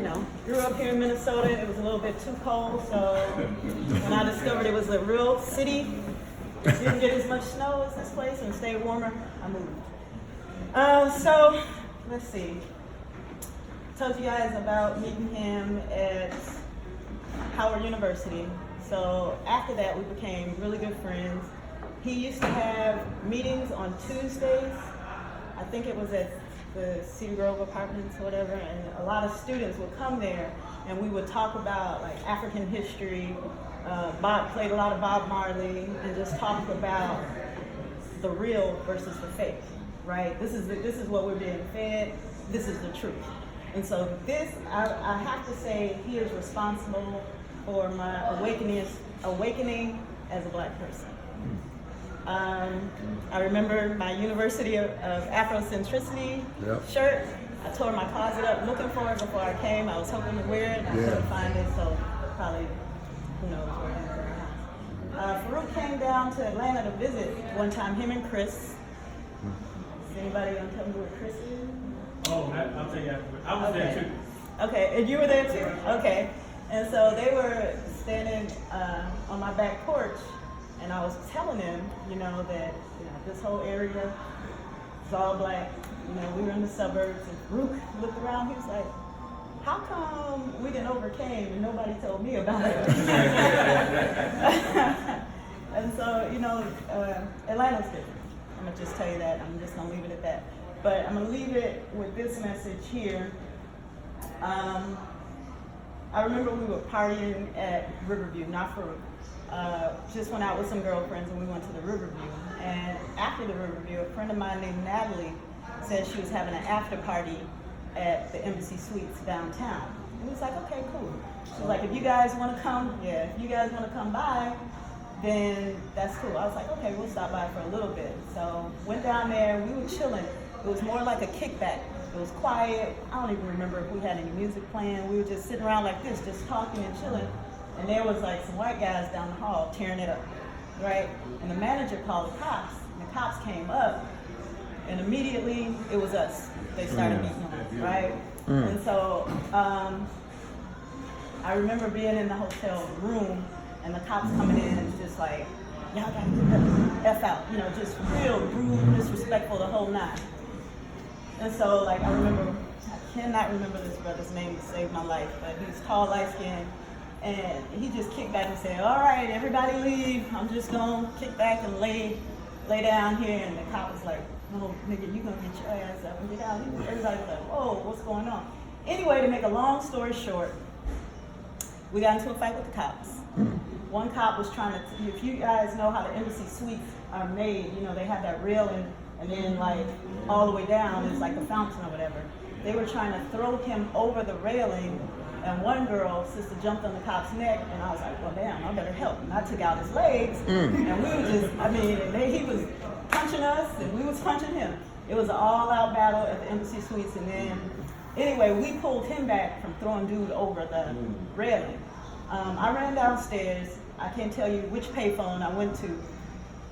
grew up here in Minnesota. It was a little bit too cold, so when I discovered it was a real city, didn't get as much snow as this place and stayed warmer, I moved. So, let's see. Told you guys about meeting him at Howard University. So after that, we became really good friends. He used to have meetings on Tuesdays. I think it was at the Cedar Grove Apartments or whatever, and a lot of students would come there and we would talk about like African history. Bob played a lot of Bob Marley and just talked about the real versus the fake, right? This is what we're being fed. This is the truth. And so this, I have to say, he is responsible for my awakening as a Black person. I remember my University of Afrocentricity shirt. I tore my closet up looking for it before I came. I was hoping to wear it, and I couldn't find it, so probably, who knows where it is right now. Farouk came down to Atlanta to visit one time, him and Chris. Does anybody want to tell me where Chris is? Oh, I'll tell you afterwards. I was there too. Okay, and you were there too? Okay. And so they were standing on my back porch, and I was telling them, that this whole area is all Black. We were in the suburbs, and Farouk looked around, he was like, how come we didn't overcame and nobody told me about it? And so, Atlanta's different. I'm gonna just tell you that. I'm just gonna leave it at that. But I'm gonna leave it with this message here. I remember we were partying at Riverview, not Farouk. Just went out with some girlfriends and we went to the Riverview. And after the Riverview, a friend of mine named Natalie said she was having an after party at the Embassy Suites downtown. And we was like, okay, cool. She was like, if you guys wanna come by, then that's cool. I was like, okay, we'll stop by for a little bit. So went down there, we were chilling. It was more like a kickback. It was quiet. I don't even remember if we had any music playing. We were just sitting around like this, just talking and chilling. And there was like some white guys down the hall tearing it up, right? And the manager called the cops. And the cops came up, and immediately it was us. They started beating us, right? And so I remember being in the hotel room, and the cops coming in and just like, y'all gotta get the F out, just real rude, disrespectful, the whole nine. And so, like, I cannot remember this brother's name to save my life, but he's tall, light-skinned, and he just kicked back and said, all right, everybody leave. I'm just gonna kick back and lay down here. And the cop was like, no, nigga, you gonna get your ass up and get out. Everybody was like, whoa, what's going on? Anyway, to make a long story short, we got into a fight with the cops. One cop was trying to, if you guys know how the Embassy Suites are made, they have that railing, and then like all the way down is like a fountain or whatever. They were trying to throw him over the railing, and one girl, sister, jumped on the cop's neck, and I was like, well, damn, I better help. And I took out his legs, and we were just, he was punching us, and we was punching him. It was an all-out battle at the Embassy Suites, and then, anyway, we pulled him back from throwing dude over the railing. I ran downstairs. I can't tell you which payphone I went to.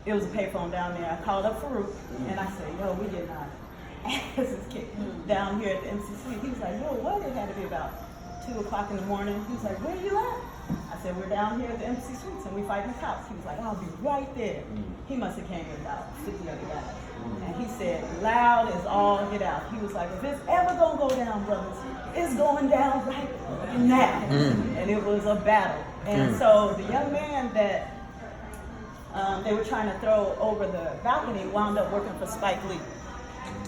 It was a payphone down there. I called up Farouk, and I said, yo, we getting our asses kicked down here at the Embassy Suite. He was like, yo, what? It had to be about 2 o'clock in the morning. He was like, where you at? I said, we're down here at the Embassy Suites, and we fighting the cops. He was like, I'll be right there. He must have came with about 50 other guys. And he said, loud as all get out. He was like, if it's ever gonna go down, brothers, it's going down right now. And it was a battle. And so the young man that they were trying to throw over the balcony wound up working for Spike Lee.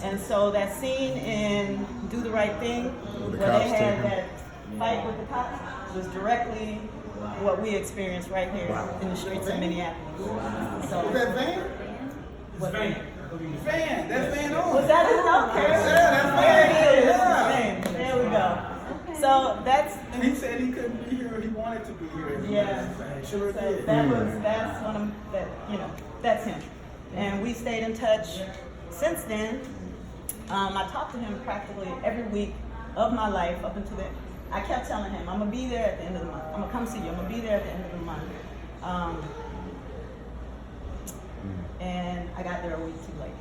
And so that scene in Do the Right Thing, where they had that fight with the cops, was directly what we experienced right here in the streets of Minneapolis. So, Was that Van? What Van? Van, that's Van on. Was that his okay? Yeah, that's There it is. Van. Van. There we go. So that's. And he said he couldn't be here. He wanted to be here. Yeah. Sure So did. that's one of that. That's him. And we stayed in touch since then. I talked to him practically every week of my life up until then. I kept telling him, I'm gonna be there at the end of the month. I'm gonna come see you. I'm gonna be there at the end of the month. And I got there a week too late.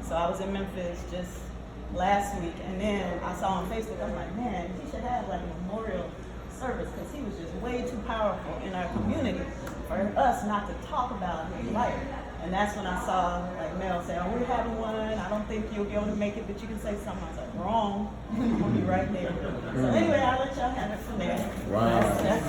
So I was in Memphis just last week, and then I saw on Facebook, I'm like, man, he should have like an way too powerful in our community for us not to talk about his life. And that's when I saw like Mel say, "Oh, we're having one. I don't think you'll be able to make it, but you can say something." I was like, "Wrong. I'm gonna be right there." So anyway, I'll let y'all have it from there. Wow. That's